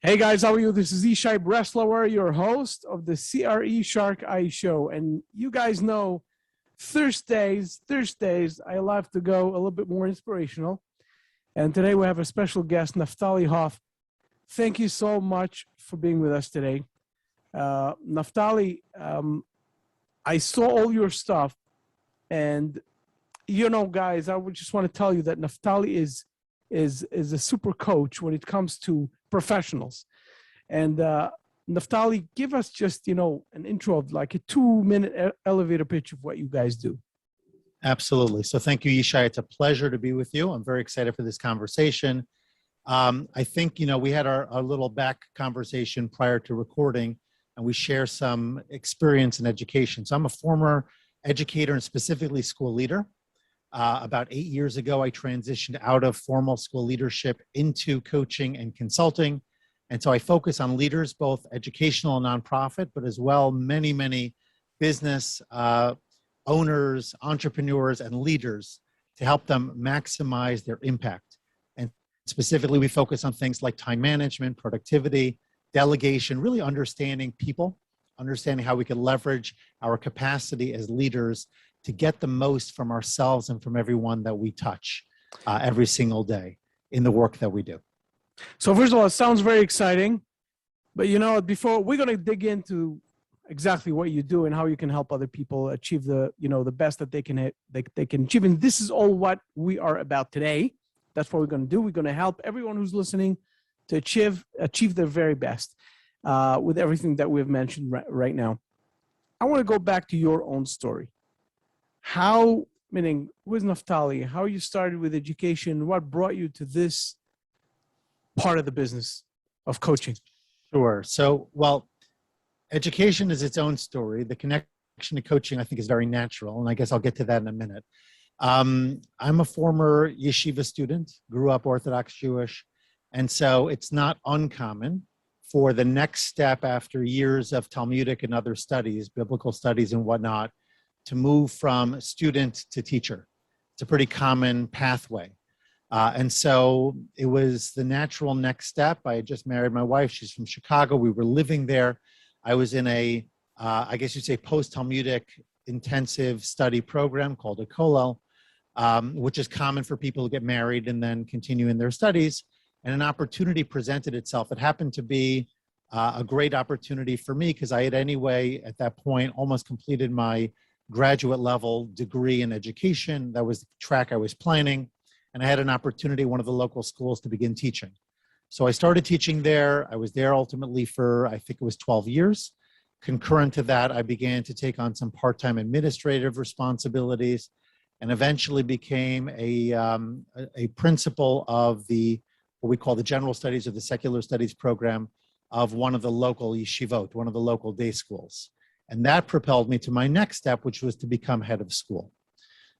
Hey guys, how are you? This is Ishai Breslauer, your host of the CRE SharkEye Show. And you guys know Thursdays, I love to go a little bit more inspirational. And today we have a special guest, Naphtali Hoff. Thank you so much for being with us today. Naphtali, I saw all your stuff. And, you know, guys, I would just want to tell you that Naphtali is a super coach when it comes to professionals. And Naphtali, give us just, an intro of like a 2-minute elevator pitch of what you guys do. Absolutely. So thank you, Yishai. It's a pleasure to be with you. I'm very excited for this conversation. I think, we had our little back conversation prior to recording, and we share some experience in education. So I'm a former educator and specifically school leader. About 8 years ago, I transitioned out of formal school leadership into coaching and consulting. And so I focus on leaders, both educational and nonprofit, but as well, many business owners, entrepreneurs, and leaders to help them maximize their impact. And specifically, we focus on things like time management, productivity, delegation, really understanding people, understanding how we can leverage our capacity as leaders to get the most from ourselves and from everyone that we touch every single day in the work that we do. So first of all, it sounds very exciting, but before we're going to dig into exactly what you do and how you can help other people achieve the best that they can achieve. And this is all what we are about today. That's what we're going to do. We're going to help everyone who's listening to achieve their very best with everything that we've mentioned right now. I want to go back to your own story. With Naphtali, how you started with education, what brought you to this part of the business of coaching? Sure. So, education is its own story. The connection to coaching, I think, is very natural, and I guess I'll get to that in a minute. I'm a former yeshiva student, grew up Orthodox Jewish, and so it's not uncommon for the next step after years of Talmudic and other studies, biblical studies and whatnot, to move from student to teacher. It's a pretty common pathway. And so it was the natural next step. I had just married my wife. She's from Chicago. We were living there. I was in a, I guess you'd say, post-Talmudic intensive study program called a kollel, which is common for people to get married and then continue in their studies. And an opportunity presented itself. It happened to be a great opportunity for me because I had anyway, at that point, almost completed my graduate level degree in education. That was the track I was planning. And I had an opportunity at one of the local schools to begin teaching. So I started teaching there. I was there ultimately for, I think it was 12 years. Concurrent to that, I began to take on some part-time administrative responsibilities and eventually became a principal of what we call the general studies or the secular studies program of one of the local yeshivot, one of the local day schools. And that propelled me to my next step, which was to become head of school.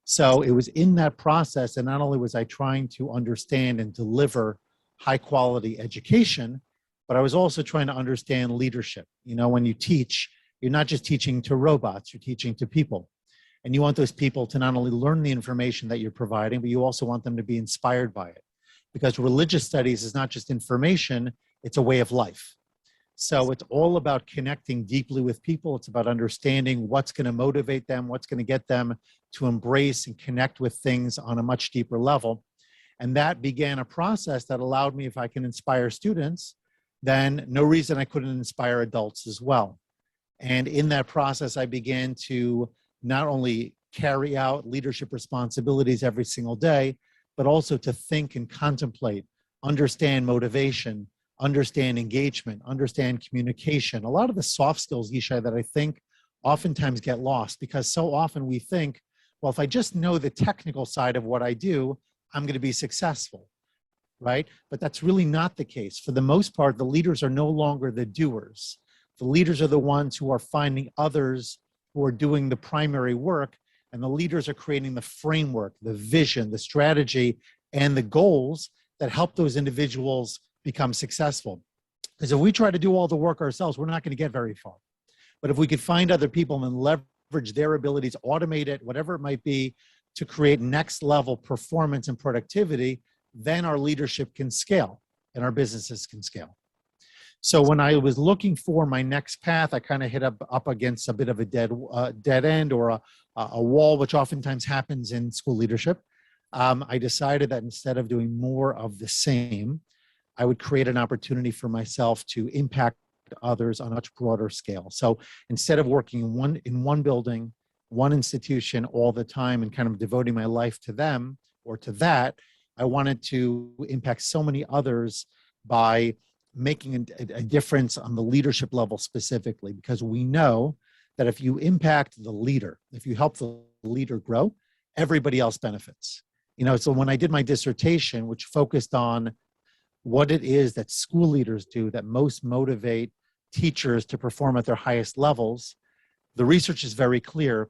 So it was in that process, and not only was I trying to understand and deliver high quality education, but I was also trying to understand leadership. When you teach, you're not just teaching to robots, you're teaching to people. And you want those people to not only learn the information that you're providing, but you also want them to be inspired by it. Because religious studies is not just information, it's a way of life. So it's all about connecting deeply with people. It's about understanding what's going to motivate them, what's going to get them to embrace and connect with things on a much deeper level. And that began a process that allowed me, if I can inspire students, then no reason I couldn't inspire adults as well. And in that process, I began to not only carry out leadership responsibilities every single day, but also to think and contemplate, understand motivation, understand engagement, understand communication, a lot of the soft skills, Yishai, that I think oftentimes get lost because so often we think, well, if I just know the technical side of what I do, I'm going to be successful, right? But that's really not the case. For the most part, the leaders are no longer the doers. The leaders are the ones who are finding others who are doing the primary work, and the leaders are creating the framework, the vision, the strategy, and the goals that help those individuals become successful. Because if we try to do all the work ourselves, we're not going to get very far. But if we could find other people and leverage their abilities, automate it, whatever it might be, to create next level performance and productivity, then our leadership can scale and our businesses can scale. So when I was looking for my next path, I kind of hit up against a bit of a dead end or a wall, which oftentimes happens in school leadership. I decided that instead of doing more of the same, I would create an opportunity for myself to impact others on a much broader scale. So instead of working in one building, one institution all the time and kind of devoting my life to them or to that, I wanted to impact so many others by making a difference on the leadership level specifically, because we know that if you impact the leader, if you help the leader grow, everybody else benefits. So when I did my dissertation, which focused on what it is that school leaders do that most motivate teachers to perform at their highest levels, the research is very clear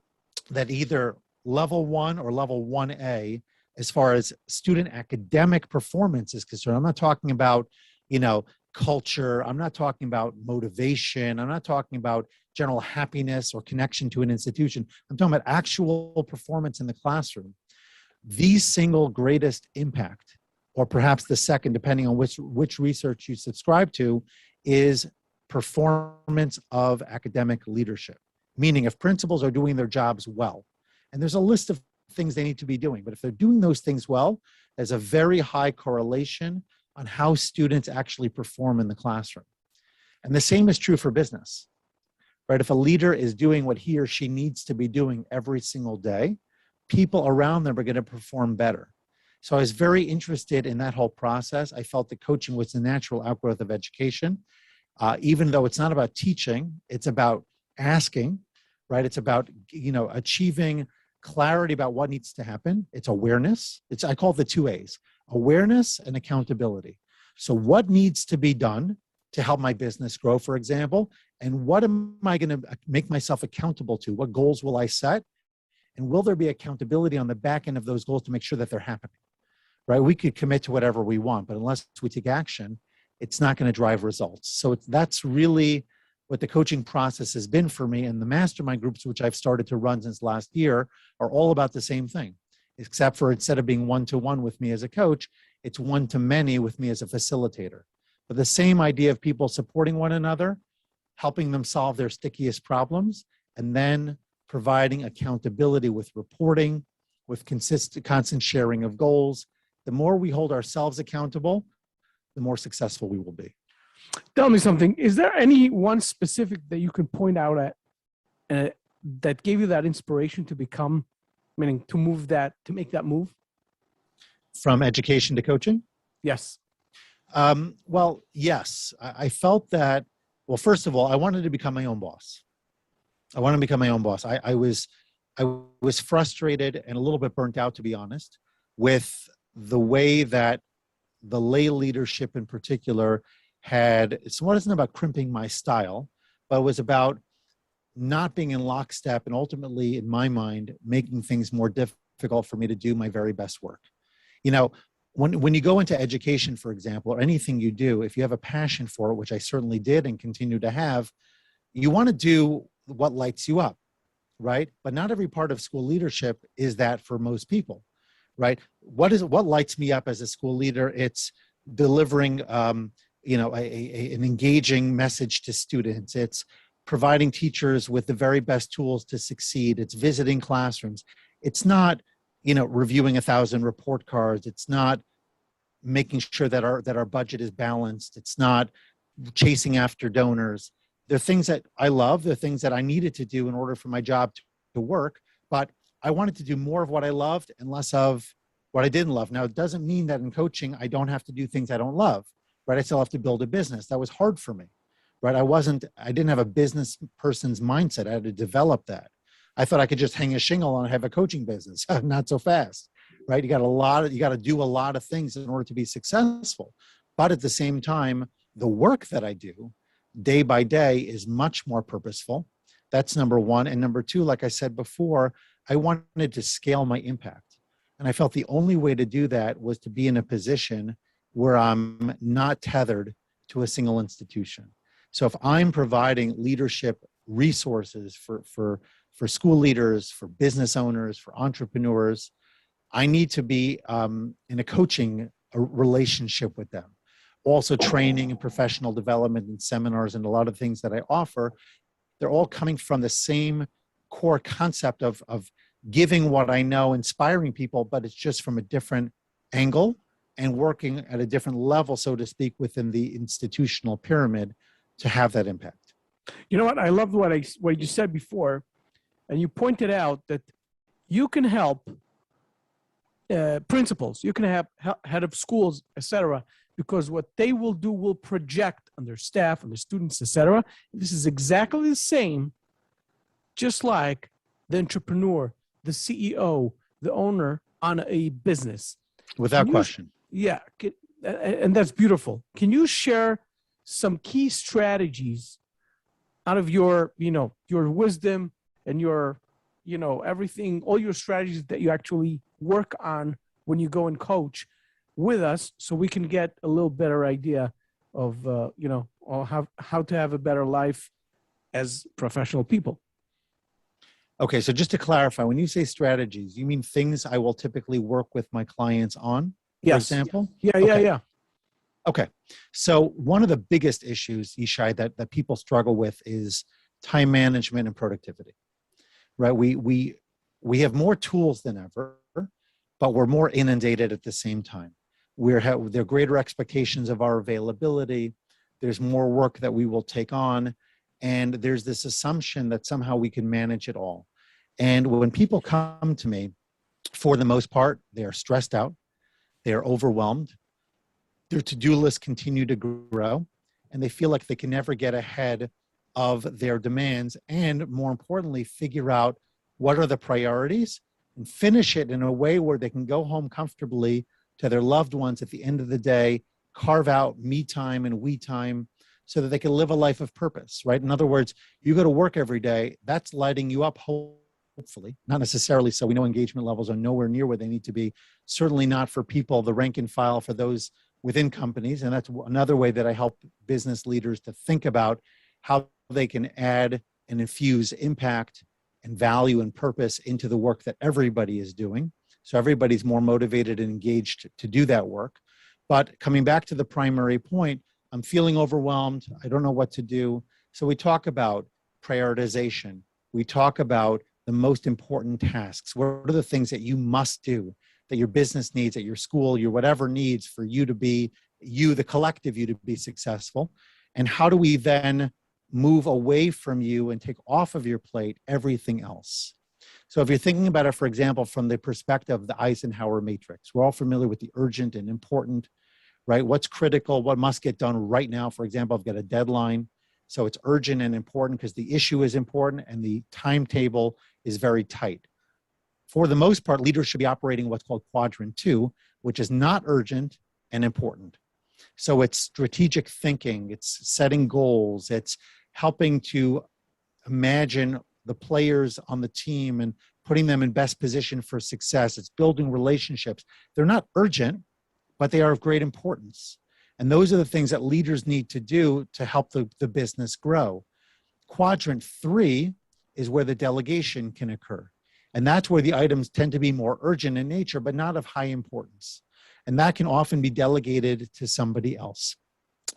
that either level 1 or level 1A, as far as student academic performance is concerned, I'm not talking about, culture, I'm not talking about motivation, I'm not talking about general happiness or connection to an institution, I'm talking about actual performance in the classroom. The single greatest impact, or perhaps the second, depending on which research you subscribe to, is performance of academic leadership. Meaning if principals are doing their jobs well, and there's a list of things they need to be doing, but if they're doing those things well, there's a very high correlation on how students actually perform in the classroom. And the same is true for business, right? If a leader is doing what he or she needs to be doing every single day, people around them are going to perform better. So I was very interested in that whole process. I felt that coaching was the natural outgrowth of education. Even though it's not about teaching, it's about asking, right? It's about, achieving clarity about what needs to happen. It's awareness. I call it the 2 A's, awareness and accountability. So what needs to be done to help my business grow, for example, and what am I going to make myself accountable to? What goals will I set? And will there be accountability on the back end of those goals to make sure that they're happening, right? We could commit to whatever we want, but unless we take action, it's not going to drive results. So that's really what the coaching process has been for me. And the mastermind groups, which I've started to run since last year, are all about the same thing, except for instead of being one-to-one with me as a coach, it's one-to-many with me as a facilitator. But the same idea of people supporting one another, helping them solve their stickiest problems, and then providing accountability with reporting, with constant sharing of goals. The more we hold ourselves accountable, the more successful we will be. Tell me something. Is there any one specific that you could point out at that gave you that inspiration to become, meaning to make that move? From education to coaching? Yes. Well, yes. I felt that, well, first of all, I wanted to become my own boss. I was frustrated and a little bit burnt out, to be honest, with the way that the lay leadership in particular it wasn't about crimping my style, but it was about not being in lockstep and ultimately, in my mind, making things more difficult for me to do my very best work. When you go into education, for example, or anything you do, if you have a passion for it, which I certainly did and continue to have, you want to do what lights you up, right? But not every part of school leadership is that for most people, right? What lights me up as a school leader? It's delivering, an engaging message to students. It's providing teachers with the very best tools to succeed. It's visiting classrooms. It's not, reviewing 1,000 report cards. It's not making sure that our budget is balanced. It's not chasing after donors. They're things that I love. They're things that I needed to do in order for my job to work. But I wanted to do more of what I loved and less of what I didn't love. Now, it doesn't mean that in coaching, I don't have to do things I don't love, right? I still have to build a business. That was hard for me, right? I didn't have a business person's mindset. I had to develop that. I thought I could just hang a shingle and have a coaching business. Not so fast, right? You got to do a lot of things in order to be successful. But at the same time, the work that I do day by day is much more purposeful. That's number one. And number two, like I said before, I wanted to scale my impact. And I felt the only way to do that was to be in a position where I'm not tethered to a single institution. So if I'm providing leadership resources for school leaders, for business owners, for entrepreneurs, I need to be in a coaching relationship with them, also training and professional development and seminars and a lot of things that I offer, they're all coming from the same core concept of giving what I know, inspiring people, but it's just from a different angle and working at a different level, so to speak, within the institutional pyramid to have that impact. You know what? I loved what you said before, and you pointed out that you can help principals, you can have head of schools, etc., because what they will do will project on their staff, on their students, etc. This is exactly the same, just like the entrepreneur, the CEO, the owner on a business. Without question. Yeah, and that's beautiful. Can you share some key strategies out of your wisdom and your, everything, all your strategies that you actually work on when you go and coach with us, so we can get a little better idea of, how to have a better life as professional people? Okay, so just to clarify, when you say strategies, you mean things I will typically work with my clients on, for example? Yeah. Okay, so one of the biggest issues, Yishai, that people struggle with is time management and productivity, right? We have more tools than ever, but we're more inundated at the same time. There are greater expectations of our availability. There's more work that we will take on. And there's this assumption that somehow we can manage it all. And when people come to me, for the most part, they are stressed out. They are overwhelmed. Their to-do lists continue to grow, and they feel like they can never get ahead of their demands. And more importantly, figure out what are the priorities and finish it in a way where they can go home comfortably to their loved ones at the end of the day, carve out me time and we time so that they can live a life of purpose, right? In other words, you go to work every day, that's lighting you up, hopefully, not necessarily. So we know engagement levels are nowhere near where they need to be, certainly not for people, the rank and file, for those within companies. And that's another way that I help business leaders to think about how they can add and infuse impact and value and purpose into the work that everybody is doing. So everybody's more motivated and engaged to do that work. But coming back to the primary point, I'm feeling overwhelmed. I don't know what to do. So we talk about prioritization. We talk about the most important tasks. What are the things that you must do, that your business needs, that your school, your whatever needs for you to be, the collective you to be successful? And how do we then move away from you and take off of your plate everything else? So if you're thinking about it, for example, from the perspective of the Eisenhower matrix, we're all familiar with the urgent and important, right? What's critical, what must get done right now? For example, I've got a deadline. So it's urgent and important because the issue is important and the timetable is very tight. For the most part, leaders should be operating what's called Quadrant 2, which is not urgent and important. So it's strategic thinking, it's setting goals, it's helping to imagine the players on the team and putting them in best position for success. It's building relationships. They're not urgent, but they are of great importance. And those are the things that leaders need to do to help the business grow. Quadrant 3 is where the delegation can occur. And that's where the items tend to be more urgent in nature, but not of high importance. And that can often be delegated to somebody else.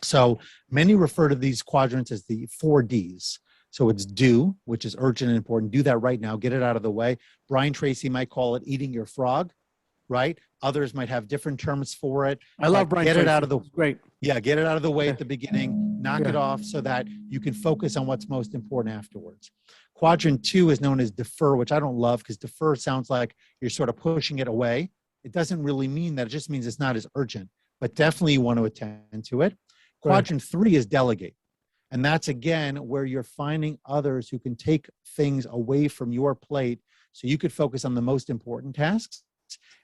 So many refer to these quadrants as the 4 Ds. So it's do, which is urgent and important. Do that right now. Get it out of the way. Brian Tracy might call it eating your frog, right? Others might have different terms for it. I love Brian Tracy. Get it out of the great. Yeah, get it out of the way at the beginning. Knock it off so that you can focus on what's most important afterwards. Quadrant 2 is known as defer, which I don't love because defer sounds like you're sort of pushing it away. It doesn't really mean that. It just means it's not as urgent, but definitely you want to attend to it. Quadrant 3 is delegate. And that's, again, where you're finding others who can take things away from your plate so you could focus on the most important tasks.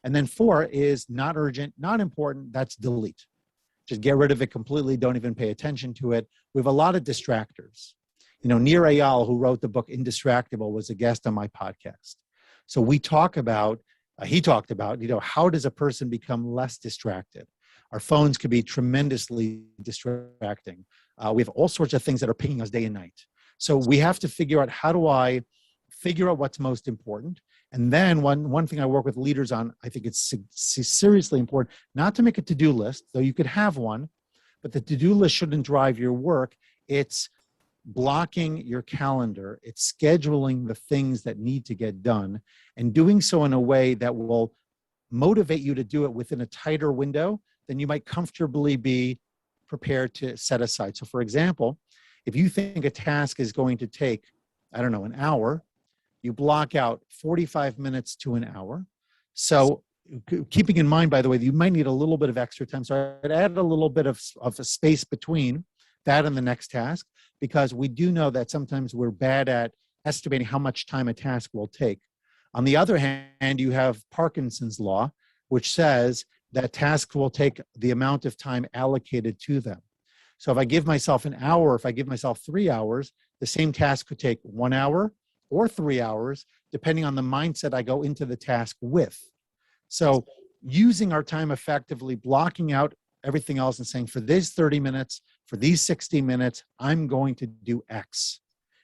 And then 4 is not urgent, not important. That's delete. Just get rid of it completely. Don't even pay attention to it. We have a lot of distractors. Nir Eyal, who wrote the book Indistractable, was a guest on my podcast. So we talk about, he talked about, how does a person become less distracted? Our phones could be tremendously distracting. We have all sorts of things that are pinging us day and night. So we have to figure out, how do I figure out what's most important? And then one thing I work with leaders on, I think it's seriously important, not to make a to-do list, though you could have one, but the to-do list shouldn't drive your work. It's blocking your calendar. It's scheduling the things that need to get done and doing so in a way that will motivate you to do it within a tighter window than you might comfortably be prepared to set aside. So for example, if you think a task is going to take, I don't know, an hour, you block out 45 minutes to an hour. So keeping in mind, by the way, that you might need a little bit of extra time. So I'd add a little bit of a space between that and the next task, because we do know that sometimes we're bad at estimating how much time a task will take. On the other hand, you have Parkinson's law, which says that tasks will take the amount of time allocated to them. So if I give myself an hour, if I give myself 3 hours, the same task could take 1 hour or 3 hours, depending on the mindset I go into the task with. So using our time effectively, blocking out everything else and saying, for these 30 minutes, for these 60 minutes, I'm going to do X.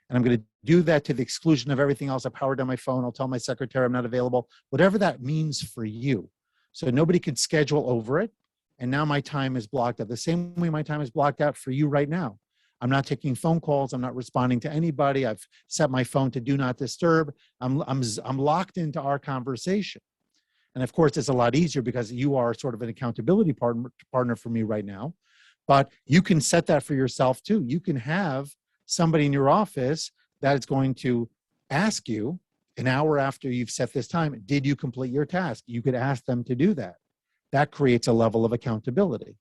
And I'm going to do that to the exclusion of everything else. I power down my phone. I'll tell my secretary I'm not available, whatever that means for you. So nobody could schedule over it. And now my time is blocked out. The same way my time is blocked out for you right now. I'm not taking phone calls. I'm not responding to anybody. I've set my phone to do not disturb. I'm locked into our conversation. And of course, it's a lot easier because you are sort of an accountability partner for me right now. But you can set that for yourself too. You can have somebody in your office that is going to ask you an hour after you've set this time, did you complete your task? You could ask them to do that. That creates a level of accountability.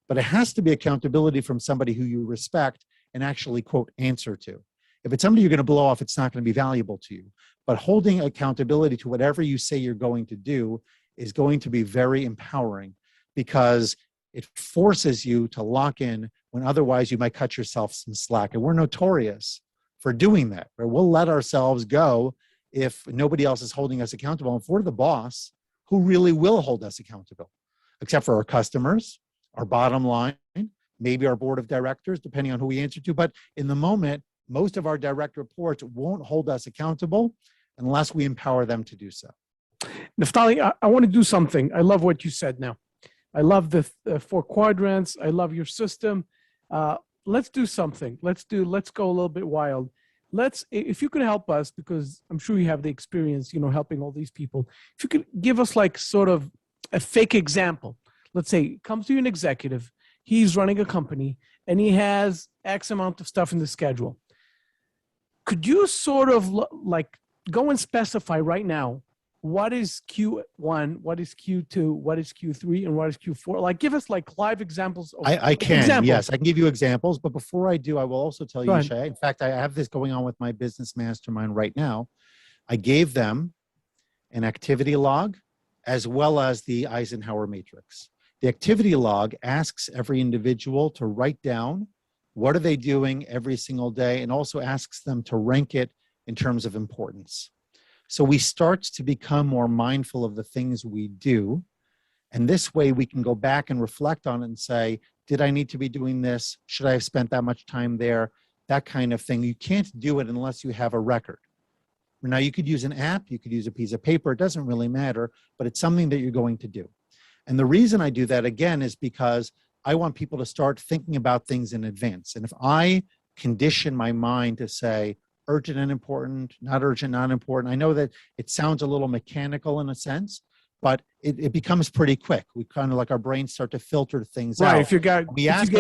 But it has to be accountability from somebody who you respect and actually, quote, answer to. If it's somebody you're going to blow off, it's not going to be valuable to you. But holding accountability to whatever you say you're going to do is going to be very empowering, because it forces you to lock in when otherwise you might cut yourself some slack. And we're notorious for doing that, right? We'll let ourselves go if nobody else is holding us accountable. And if we're the boss, who really will hold us accountable? Except for our customers, our bottom line, maybe our board of directors, depending on who we answer to. But in the moment, most of our direct reports won't hold us accountable unless we empower them to do so. Naphtali, I want to do something. I love what you said now. I love the 4 quadrants. I love your system. Let's do something. Let's go a little bit wild. If you could help us, because I'm sure you have the experience, helping all these people. If you could give us like sort of a fake example. Let's say comes to you an executive, he's running a company and he has X amount of stuff in the schedule. Could you sort of like go and specify right now, what is Q1, what is Q2, what is Q3, and what is Q4? Like give us like live examples. I can, yes, I can give you examples. But before I do, I will also tell you, Shay, in fact, I have this going on with my business mastermind right now. I gave them an activity log as well as the Eisenhower matrix. The activity log asks every individual to write down what are they doing every single day, and also asks them to rank it in terms of importance. So we start to become more mindful of the things we do. And this way we can go back and reflect on it and say, did I need to be doing this? Should I have spent that much time there? That kind of thing. You can't do it unless you have a record. Now you could use an app, you could use a piece of paper, it doesn't really matter, but it's something that you're going to do. And the reason I do that again is because I want people to start thinking about things in advance. And if I condition my mind to say, urgent and important, not urgent, not important. I know that it sounds a little mechanical in a sense, but it becomes pretty quick. We kind of like our brains start to filter things out. Right, if you get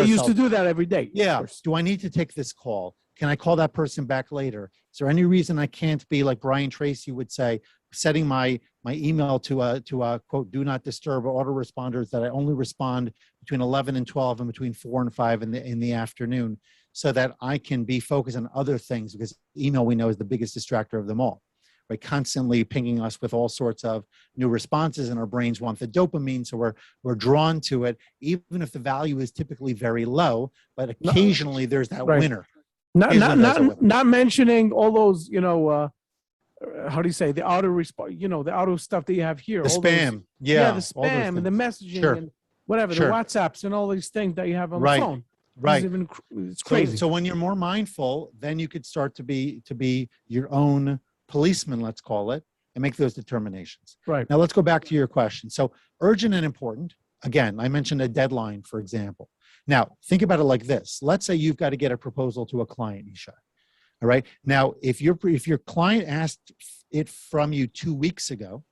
used to do that every day. Yeah, do I need to take this call? Can I call that person back later? Is there any reason I can't be like Brian Tracy would say, setting my email to a quote, do not disturb or autoresponders that I only respond between 11 and 12 and between 4 and 5 in the afternoon, so that I can be focused on other things, because email we know is the biggest distractor of them all, right? Constantly pinging us with all sorts of new responses, and our brains want the dopamine, so we're drawn to it, even if the value is typically very low, but occasionally there's that winner. Not mentioning all those, how do you say, the auto response, the auto stuff that you have here. The spam. The spam and the messaging and whatever, the WhatsApps and all these things that you have on the phone. Right. It's crazy. So when you're more mindful, then you could start to be your own policeman, let's call it, and make those determinations. Right. Now let's go back to your question. So urgent and important, again, I mentioned a deadline, for example. Now, think about it like this. Let's say you've got to get a proposal to a client, Isha. All right. Now, if your client asked it from you 2 weeks ago,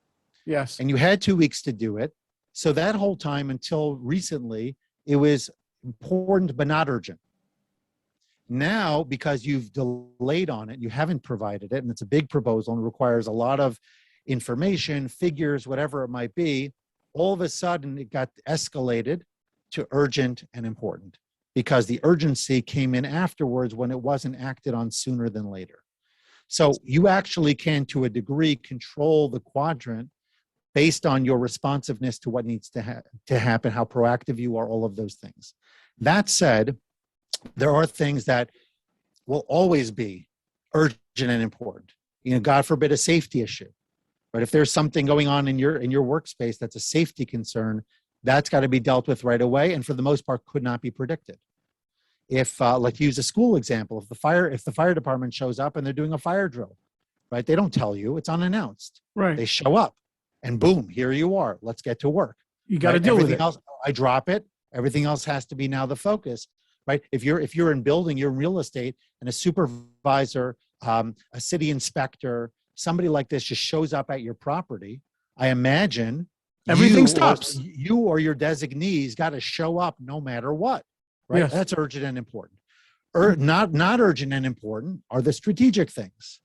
Yes. and you had 2 weeks to do it, so that whole time until recently, it was important but not urgent. Now, because you've delayed on it, you haven't provided it, and it's a big proposal and requires a lot of information, figures, whatever it might be, all of a sudden it got escalated to urgent and important because the urgency came in afterwards when it wasn't acted on sooner than later. So you actually can, to a degree, control the quadrant based on your responsiveness to what needs to happen, how proactive you are, all of those things. That said, there are things that will always be urgent and important. You know, God forbid a safety issue, right? If there's something going on in your workspace that's a safety concern, that's got to be dealt with right away, and for the most part, could not be predicted. If, like, use a school example, if the fire department shows up and they're doing a fire drill, right? They don't tell you; it's unannounced. Right. They show up, and boom, here you are. Let's get to work. You got to deal with it. Else, I drop it. Everything else has to be now the focus, right? If you're in building, you're in real estate, and a supervisor, a city inspector, somebody like this just shows up at your property, I imagine everything stops. You or your designees got to show up no matter what, right? Yes. That's urgent and important. Not urgent and important are the strategic things.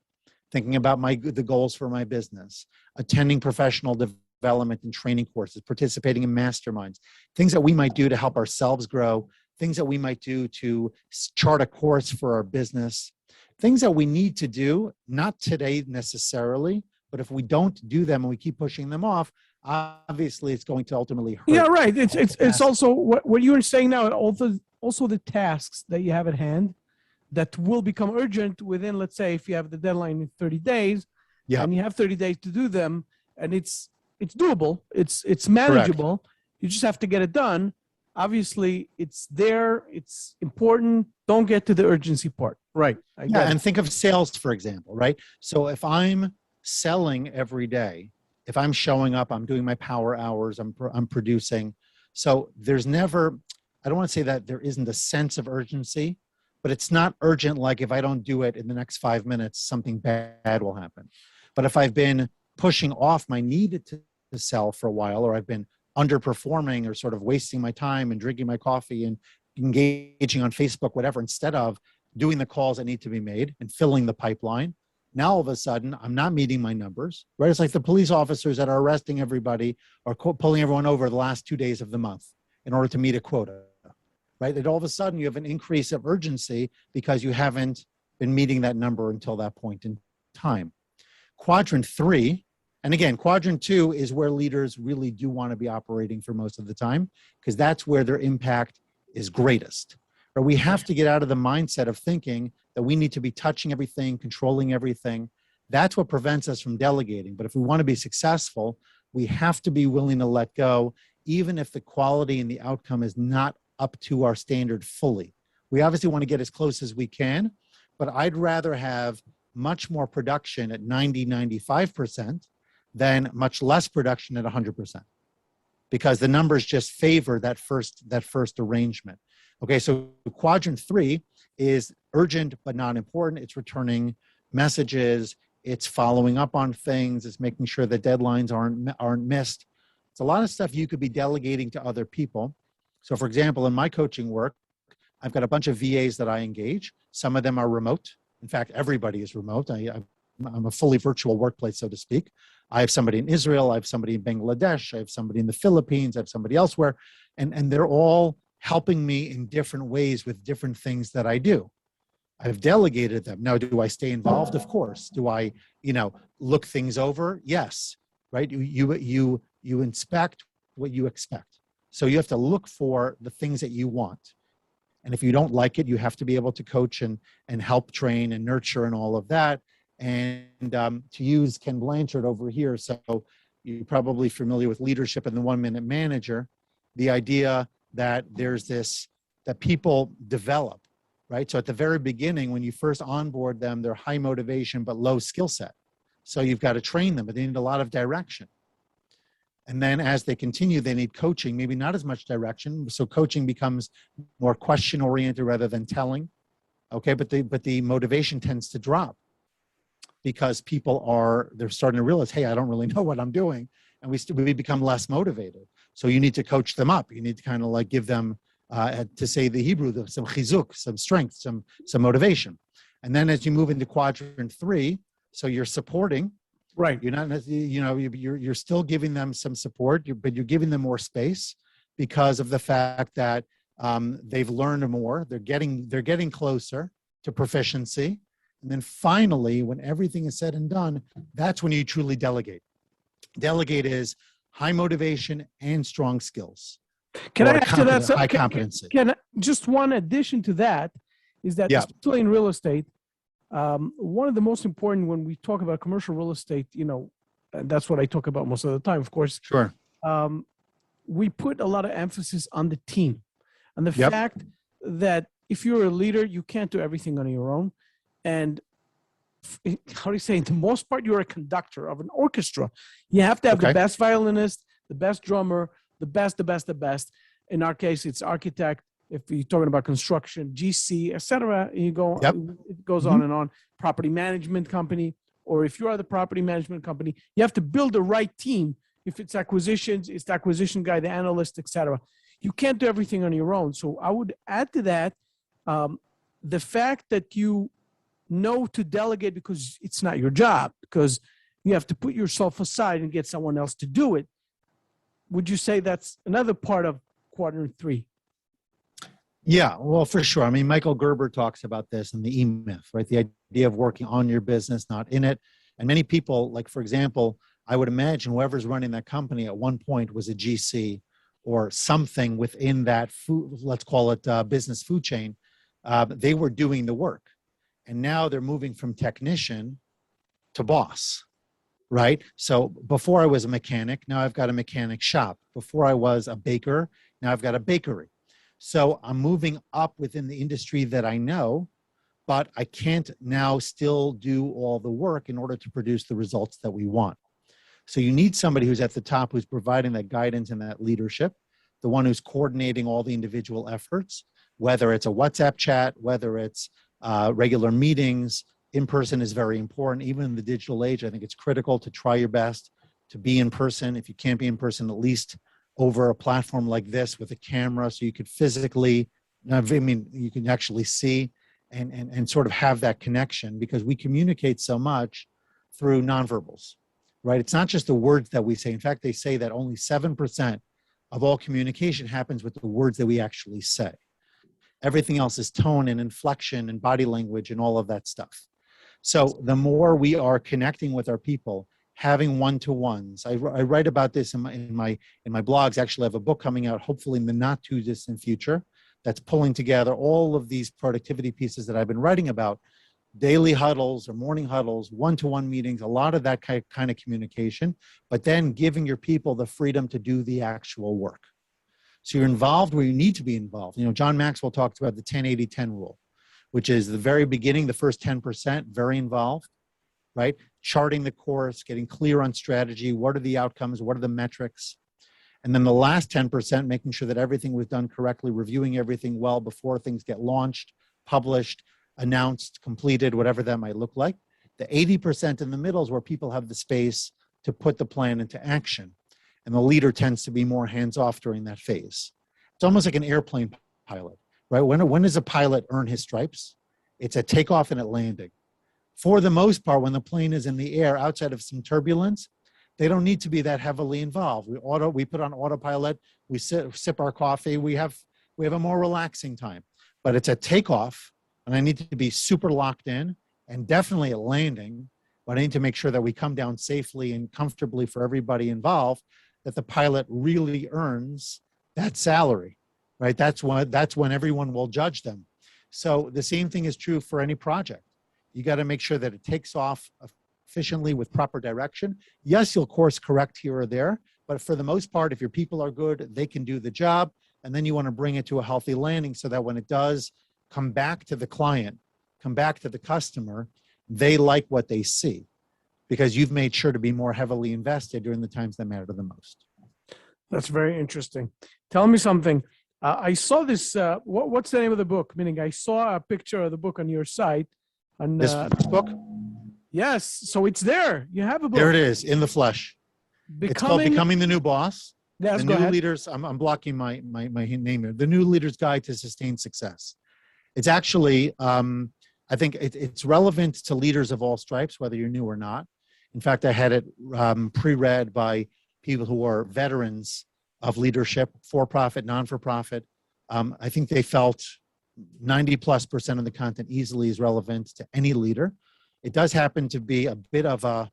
Thinking about the goals for my business, attending professional development and training courses, participating in masterminds, things that we might do to help ourselves grow, things that we might do to chart a course for our business, things that we need to do, not today necessarily, but if we don't do them and we keep pushing them off, obviously it's going to ultimately hurt. Yeah, right. It's also what you were saying now, also the tasks that you have at hand that will become urgent within, let's say, if you have the deadline in 30 days, and you have 30 days to do them, and it's doable, it's manageable. Correct. You just have to get it done. Obviously, it's there, it's important. Don't get to the urgency part. Right. And think of sales, for example, right? So if I'm selling every day, if I'm showing up, I'm doing my power hours, I'm producing. So there's never, I don't want to say that there isn't a sense of urgency, but it's not urgent like if I don't do it in the next 5 minutes, something bad will happen. But if I've been pushing off my need to sell for a while, or I've been underperforming or sort of wasting my time and drinking my coffee and engaging on Facebook, whatever, instead of doing the calls that need to be made and filling the pipeline, now all of a sudden I'm not meeting my numbers, right? It's like the police officers that are arresting everybody or pulling everyone over the last 2 days of the month in order to meet a quota, right? That all of a sudden you have an increase of urgency because you haven't been meeting that number until that point in time. Quadrant 3, and again, quadrant 2 is where leaders really do want to be operating for most of the time, because that's where their impact is greatest. But we have to get out of the mindset of thinking that we need to be touching everything, controlling everything. That's what prevents us from delegating. But if we want to be successful, we have to be willing to let go, even if the quality and the outcome is not up to our standard fully. We obviously want to get as close as we can, but I'd rather have much more production at 90, 95% than much less production at 100%, because the numbers just favor that first arrangement. Okay, so quadrant 3 is urgent but not important. It's returning messages, it's following up on things, it's making sure that deadlines aren't missed. It's a lot of stuff you could be delegating to other people. So for example, in my coaching work, I've got a bunch of VAs that I engage. Some of them are remote. In fact, everybody is remote. I'm a fully virtual workplace, so to speak. I have somebody in Israel, I have somebody in Bangladesh, I have somebody in the Philippines, I have somebody elsewhere, and they're all helping me in different ways with different things that I do. I've delegated them. Now, do I stay involved? Of course. Do I, look things over? Yes. Right? You inspect what you expect. So you have to look for the things that you want. And if you don't like it, you have to be able to coach and help train and nurture and all of that. And to use Ken Blanchard over here, so you're probably familiar with leadership and the 1-minute manager, the idea that there's this, that people develop, right? So at the very beginning, when you first onboard them, they're high motivation, but low skill set. So you've got to train them, but they need a lot of direction. And then as they continue, they need coaching, maybe not as much direction. So coaching becomes more question oriented rather than telling. Okay, but the motivation tends to drop because they're starting to realize, hey, I don't really know what I'm doing. And we become less motivated. So you need to coach them up. You need to kind of like give them, to say the Hebrew, some chizuk, some strength, some motivation. And then as you move into quadrant 3, so you're supporting. Right. You're not, you're still giving them some support, but you're giving them more space because of the fact that they've learned more. They're getting closer to proficiency. And then finally, when everything is said and done, that's when you truly delegate. Delegate is high motivation and strong skills. Can I add to that? High competency. Just one addition to that is that, especially in real estate, one of the most important when we talk about commercial real estate, and that's what I talk about most of the time, of course. Sure. We put a lot of emphasis on the team and the fact that if you're a leader, you can't do everything on your own. And how do you say, in the most part, you're a conductor of an orchestra. You have to have the best violinist, the best drummer, the best. In our case, it's architect. If you're talking about construction, GC, etc., you go, it goes on and on. Property management company, or if you are the property management company, you have to build the right team. If it's acquisitions, it's the acquisition guy, the analyst, etc. You can't do everything on your own. So I would add to that the fact that you know to delegate because it's not your job, because you have to put yourself aside and get someone else to do it. Would you say that's another part of quadrant 3? Yeah, well, for sure. I mean, Michael Gerber talks about this in the E-Myth, right? The idea of working on your business, not in it. And many people, like, for example, I would imagine whoever's running that company at one point was a GC or something within that food, let's call it business food chain. They were doing the work. And now they're moving from technician to boss, right? So before I was a mechanic, now I've got a mechanic shop. Before I was a baker, now I've got a bakery. So I'm moving up within the industry that I know, but I can't now still do all the work in order to produce the results that we want. So you need somebody who's at the top, who's providing that guidance and that leadership, the one who's coordinating all the individual efforts, whether it's a WhatsApp chat, whether it's regular meetings. In person is very important. Even in the digital age, I think it's critical to try your best to be in person. If you can't be in person, at least over a platform like this with a camera, so you could physically, you can actually see and sort of have that connection, because we communicate so much through nonverbals, right? It's not just the words that we say. In fact, they say that only 7% of all communication happens with the words that we actually say. Everything else is tone and inflection and body language and all of that stuff. So the more we are connecting with our people, having one-to-ones. I write about this in my blogs. Actually, I have a book coming out, hopefully in the not too distant future, that's pulling together all of these productivity pieces that I've been writing about. Daily huddles or morning huddles, one-to-one meetings, a lot of that kind of communication, but then giving your people the freedom to do the actual work. So you're involved where you need to be involved. John Maxwell talks about the 10-80-10 rule, which is the very beginning, the first 10%, very involved, right? Charting the course, getting clear on strategy. What are the outcomes? What are the metrics? And then the last 10%, making sure that everything was done correctly, reviewing everything well before things get launched, published, announced, completed, whatever that might look like. The 80% in the middle is where people have the space to put the plan into action. And the leader tends to be more hands-off during that phase. It's almost like an airplane pilot, right? When does a pilot earn his stripes? It's at takeoff and at landing. For the most part, when the plane is in the air, outside of some turbulence, they don't need to be that heavily involved. We put on autopilot, we sip our coffee, we have a more relaxing time. But it's at takeoff, and I need to be super locked in, and definitely at landing, but I need to make sure that we come down safely and comfortably for everybody involved, that the pilot really earns that salary, right? That's when everyone will judge them. So the same thing is true for any project. You got to make sure that it takes off efficiently with proper direction. Yes, you'll course correct here or there, but for the most part, if your people are good, they can do the job. And then you want to bring it to a healthy landing so that when it does come back to the client, come back to the customer, they like what they see, because you've made sure to be more heavily invested during the times that matter the most. That's very interesting. Tell me something. I saw this. What's the name of the book? Meaning, I saw a picture of the book on your site. And This book, yes, so it's there. You have a book. there it is in the flesh. It's called Becoming the New Boss. Yes, The go New ahead. Leaders, I'm blocking my name here. The New Leader's Guide to Sustained Success. It's actually, I think it's relevant to leaders of all stripes, whether you're new or not. In fact, I had it pre-read by people who are veterans of leadership, for-profit, non-for-profit. I think they felt 90+% of the content easily is relevant to any leader. It does happen to be a bit of a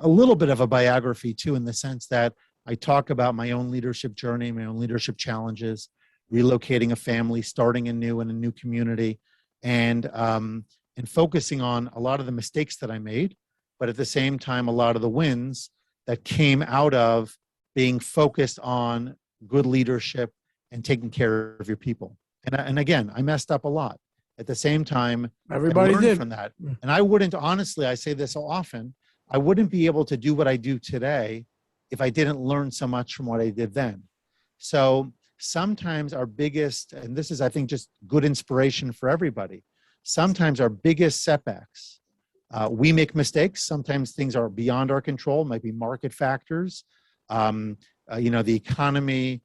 little bit of a biography too, in the sense that I talk about my own leadership journey, my own leadership challenges, relocating a family, starting anew in a new community, and focusing on a lot of the mistakes that I made, but at the same time, a lot of the wins that came out of being focused on good leadership and taking care of your people. And again, I messed up a lot. At the same time, Everybody I learned did. from that. And I wouldn't, honestly, I say this so often, I wouldn't be able to do what I do today if I didn't learn so much from what I did then. So sometimes our biggest, and this is, I think, just good inspiration for everybody, sometimes our biggest setbacks, we make mistakes. Sometimes things are beyond our control, might be market factors, the economy,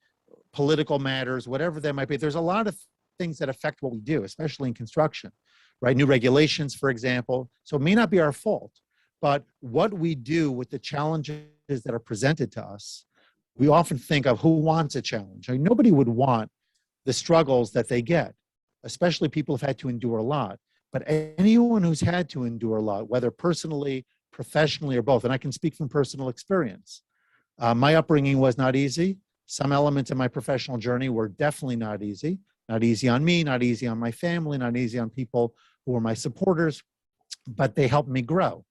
political matters, whatever that might be. There's a lot of things that affect what we do, especially in construction, right? New regulations, for example. So it may not be our fault, but what we do with the challenges that are presented to us, we often think of who wants a challenge. I mean, nobody would want the struggles that they get, especially people who've had to endure a lot. But anyone who's had to endure a lot, whether personally, professionally, or both, and I can speak from personal experience. My upbringing was not easy. Some elements of my professional journey were definitely not easy. Not easy on me, not easy on my family, not easy on people who were my supporters, but they helped me grow.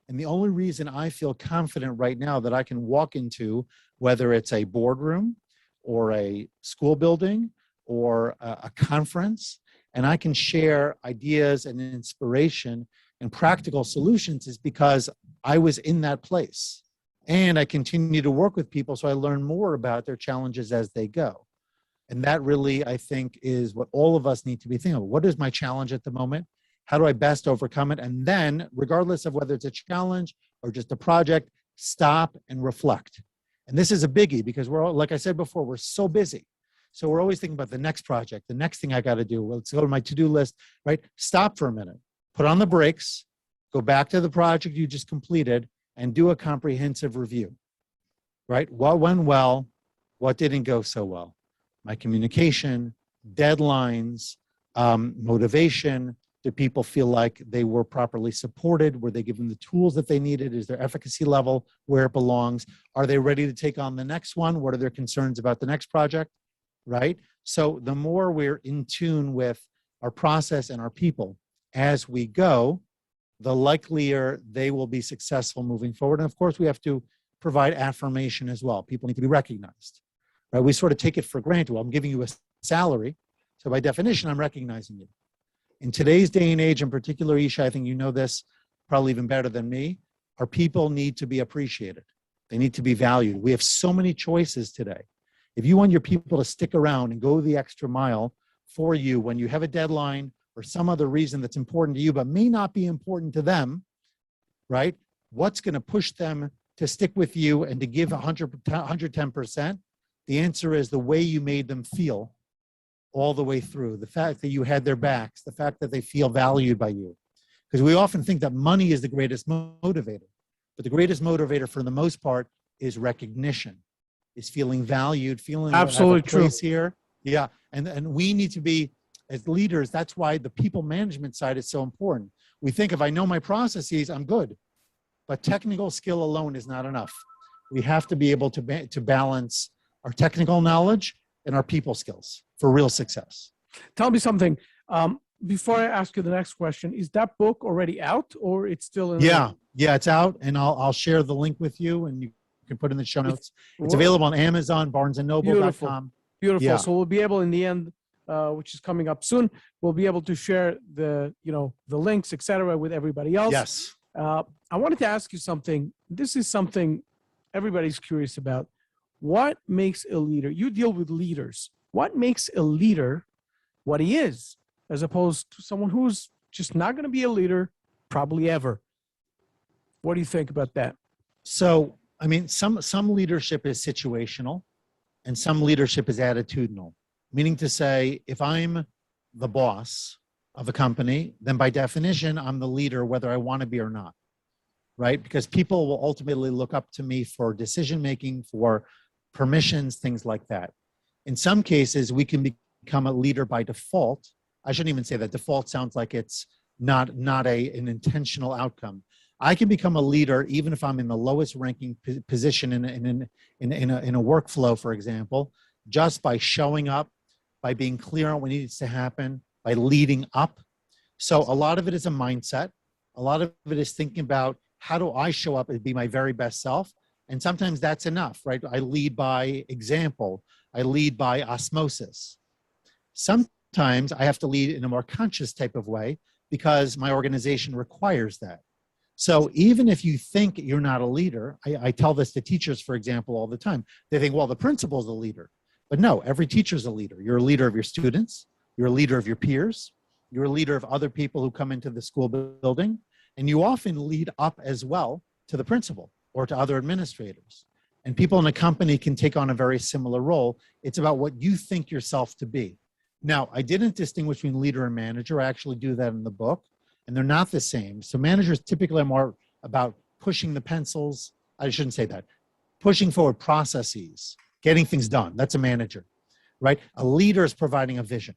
And the only reason I feel confident right now that I can walk into, whether it's a boardroom or a school building or a conference, and I can share ideas and inspiration and practical solutions, is because I was in that place. And I continue to work with people, so I learn more about their challenges as they go. And that really, I think, is what all of us need to be thinking of. What is my challenge at the moment? How do I best overcome it? And then, regardless of whether it's a challenge or just a project, stop and reflect. And this is a biggie because we're all, like I said before, we're so busy. So we're always thinking about the next project, the next thing I got to do. Well, let's go to my to-do list, right? Stop for a minute, put on the brakes, go back to the project you just completed, and do a comprehensive review, right? What went well? What didn't go so well? My communication, deadlines, motivation. Did people feel like they were properly supported? Were they given the tools that they needed? Is their efficacy level where it belongs? Are they ready to take on the next one? What are their concerns about the next project, right? So the more we're in tune with our process and our people as we go, the likelier they will be successful moving forward. And of course, we have to provide affirmation as well. People need to be recognized, right? We sort of take it for granted. Well, I'm giving you a salary, so by definition, I'm recognizing you. In today's day and age, in particular, Isha, I think you know this probably even better than me, our people need to be appreciated. They need to be valued. We have so many choices today. If you want your people to stick around and go the extra mile for you when you have a deadline or some other reason that's important to you, but may not be important to them, right? What's going to push them to stick with you and to give 110%? The answer is the way you made them feel all the way through. The fact that you had their backs, the fact that they feel valued by you. Because we often think that money is the greatest motivator, but the greatest motivator for the most part is recognition, is feeling valued, feeling Absolutely I have a place here. Yeah, and we need to be, as leaders, that's why the people management side is so important. We think if I know my processes, I'm good. But technical skill alone is not enough. We have to be able to balance our technical knowledge and our people skills for real success. Tell me something. Before I ask you the next question, is that book already out or it's still in? Yeah, it's out, and I'll share the link with you, and you can put in the show notes. It's available on Amazon, BarnesandNoble.com. Beautiful. Yeah. So we'll be able in the end, which is coming up soon, we'll be able to share the links, etc., with everybody else. Yes. I wanted to ask you something. This is something everybody's curious about. What makes a leader? You deal with leaders. What makes a leader what he is, as opposed to someone who's just not going to be a leader probably ever? What do you think about that? So, I mean, some leadership is situational and some leadership is attitudinal, meaning to say, if I'm the boss of a company, then by definition, I'm the leader, whether I want to be or not, right? Because people will ultimately look up to me for decision-making, for permissions, things like that. In some cases, we can become a leader by default. I shouldn't even say that. Default sounds like it's not an intentional outcome. I can become a leader even if I'm in the lowest ranking position in a workflow, for example, just by showing up, by being clear on what needs to happen, by leading up. So a lot of it is a mindset. A lot of it is thinking about, how do I show up and be my very best self? And sometimes that's enough, right? I lead by example. I lead by osmosis. Sometimes I have to lead in a more conscious type of way because my organization requires that. So even if you think you're not a leader, I tell this to teachers, for example, all the time. They think, well, the principal's a leader. But no, every teacher's a leader. You're a leader of your students. You're a leader of your peers. You're a leader of other people who come into the school building. And you often lead up as well to the principal or to other administrators. And people in a company can take on a very similar role. It's about what you think yourself to be. Now, I didn't distinguish between leader and manager. I actually do that in the book, and they're not the same. So managers typically are more about pushing the pencils. I shouldn't say that. Pushing forward processes, getting things done. That's a manager, right? A leader is providing a vision.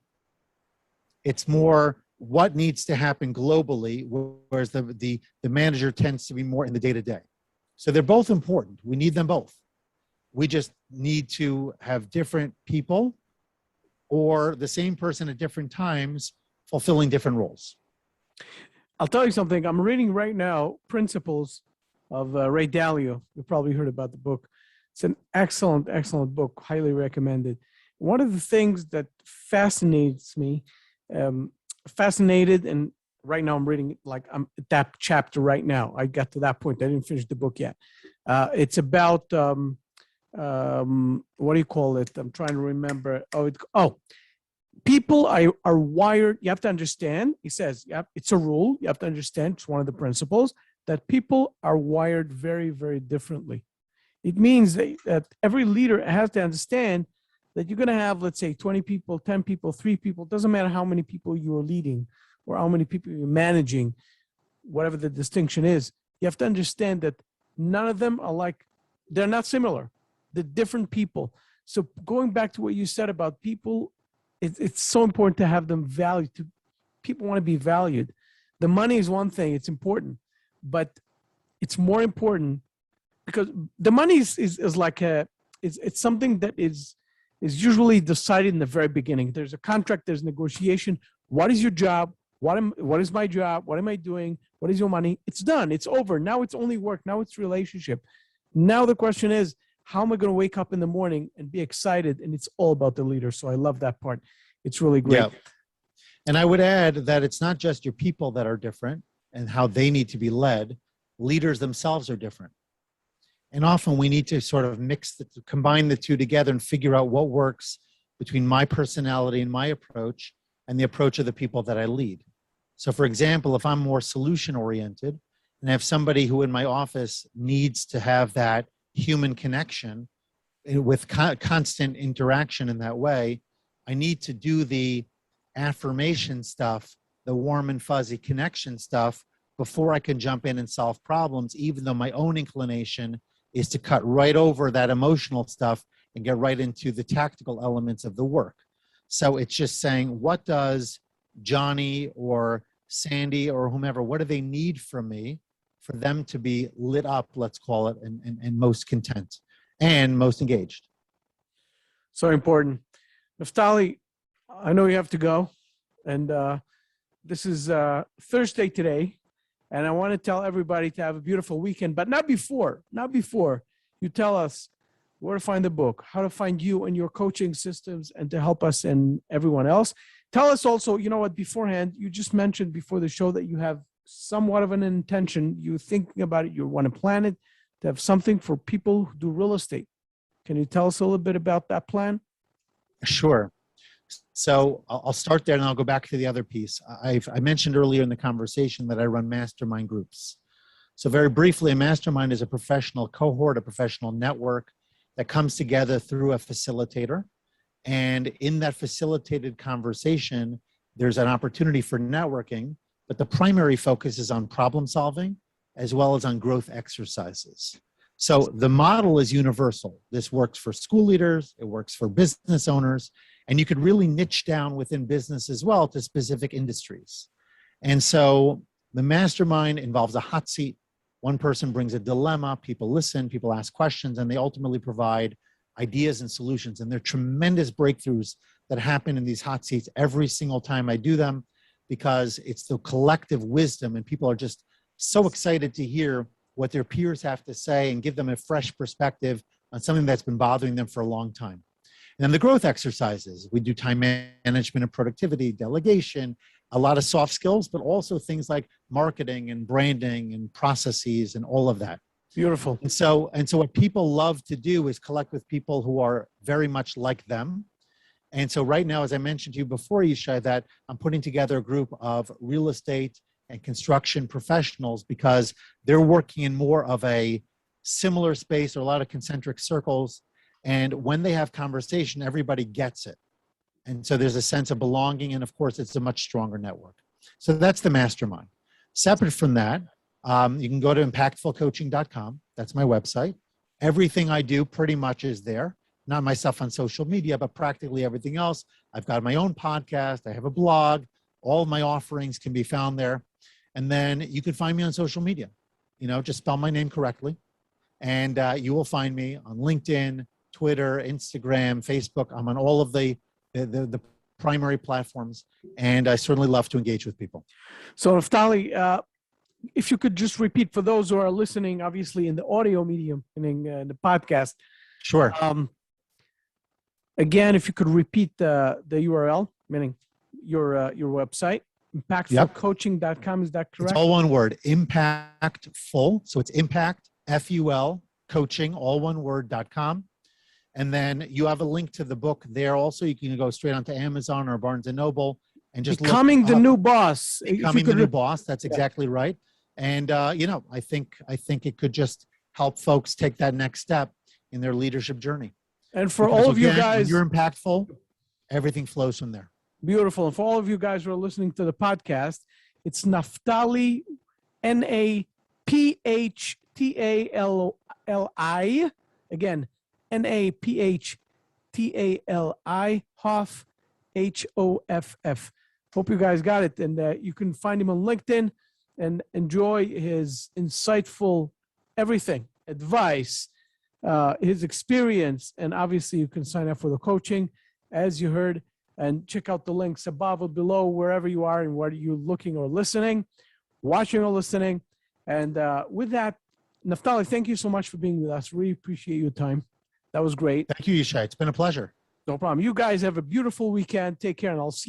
It's more what needs to happen globally, whereas the manager tends to be more in the day-to-day. So they're both important. We need them both. We just need to have different people or the same person at different times fulfilling different roles. I'll tell you something. I'm reading right now Principles of Ray Dalio. You've probably heard about the book. It's an excellent, excellent book. Highly recommended. One of the things that fascinates me, fascinated, and right now I'm reading it like I'm at that chapter right now. I got to that point. I didn't finish the book yet. It's about, what do you call it? I'm trying to remember. People are wired. You have to understand, he says, it's a rule. You have to understand, it's one of the principles, that people are wired very, very differently. It means that every leader has to understand that you're going to have, let's say, 20 people, 10 people, 3 people. It doesn't matter how many people you're leading or how many people you're managing, whatever the distinction is. You have to understand that none of them are like, they're not similar. They're different people. So going back to what you said about people, it's so important to have them valued. People want to be valued. The money is one thing, it's important, but it's more important because the money is like it's something that is usually decided in the very beginning. There's a contract, there's negotiation. What is your job? What is my job? What am I doing? What is your money? It's done. It's over. Now it's only work. Now it's relationship. Now the question is, how am I going to wake up in the morning and be excited? And it's all about the leader. So I love that part. It's really great. Yeah. And I would add that it's not just your people that are different and how they need to be led. Leaders themselves are different. And often we need to sort of combine the two together and figure out what works between my personality and my approach and the approach of the people that I lead. So for example, if I'm more solution oriented and I have somebody who in my office needs to have that human connection with constant interaction in that way, I need to do the affirmation stuff, the warm and fuzzy connection stuff before I can jump in and solve problems, even though my own inclination is to cut right over that emotional stuff and get right into the tactical elements of the work. So it's just saying, what does Johnny or Sandy or whomever, what do they need from me for them to be lit up, let's call it, and most content and most engaged? So important. Naphtali, I know you have to go. And this is Thursday today. And I want to tell everybody to have a beautiful weekend, but not before you tell us where to find the book, how to find you and your coaching systems, and to help us and everyone else. Tell us also, you know what, beforehand, you just mentioned before the show that you have somewhat of an intention. You're thinking about it. You want to plan it to have something for people who do real estate. Can you tell us a little bit about that plan? Sure. So I'll start there and I'll go back to the other piece. I mentioned earlier in the conversation that I run mastermind groups. So very briefly, a mastermind is a professional cohort, a professional network that comes together through a facilitator. And in that facilitated conversation, there's an opportunity for networking, but the primary focus is on problem solving as well as on growth exercises. So the model is universal. This works for school leaders, it works for business owners, and you could really niche down within business as well to specific industries. And so the mastermind involves a hot seat. One person brings a dilemma, people listen, people ask questions, and they ultimately provide ideas and solutions. And there are tremendous breakthroughs that happen in these hot seats every single time I do them, because it's the collective wisdom and people are just so excited to hear what their peers have to say and give them a fresh perspective on something that's been bothering them for a long time. And then the growth exercises, we do time management and productivity, delegation, a lot of soft skills, but also things like marketing and branding and processes and all of that. Beautiful. And so what people love to do is collect with people who are very much like them. And so right now, as I mentioned to you before, Yishai, that I'm putting together a group of real estate and construction professionals because they're working in more of a similar space or a lot of concentric circles. And when they have conversation, everybody gets it. And so there's a sense of belonging. And of course, it's a much stronger network. So that's the mastermind. Separate from that, you can go to impactfulcoaching.com. That's my website. Everything I do pretty much is there. Not myself on social media, but practically everything else. I've got my own podcast. I have a blog. All of my offerings can be found there. And then you can find me on social media. You know, just spell my name correctly. And you will find me on LinkedIn, Twitter, Instagram, Facebook. I'm on all of the primary platforms. And I certainly love to engage with people. So Naphtali, if you could just repeat for those who are listening, obviously in the audio medium, meaning the podcast. Sure. Again, if you could repeat the URL, meaning your website, impactfulcoaching.com. Is that correct? It's all one word, impactful. So it's impact, F-U-L, coaching, all one word.com. And then you have a link to the book there also. You can go straight onto Amazon or Barnes & Noble and just Becoming the New Boss. Becoming the New Boss. That's exactly right. And, you know, I think it could just help folks take that next step in their leadership journey. And for all of you guys, when you're impactful, everything flows from there. Beautiful. And for all of you guys who are listening to the podcast, it's Naphtali, Naphtali, again, Naphtali, Hoff, Hoff. Hope you guys got it. And you can find him on LinkedIn and enjoy his insightful everything, advice, his experience. And obviously you can sign up for the coaching, as you heard, and check out the links above or below, wherever you are and where you're looking or listening, watching or listening. And with that, Naphtali, thank you so much for being with us. Really appreciate your time. That was great. Thank you, Yishai. It's been a pleasure. No problem. You guys have a beautiful weekend. Take care, and I'll see you.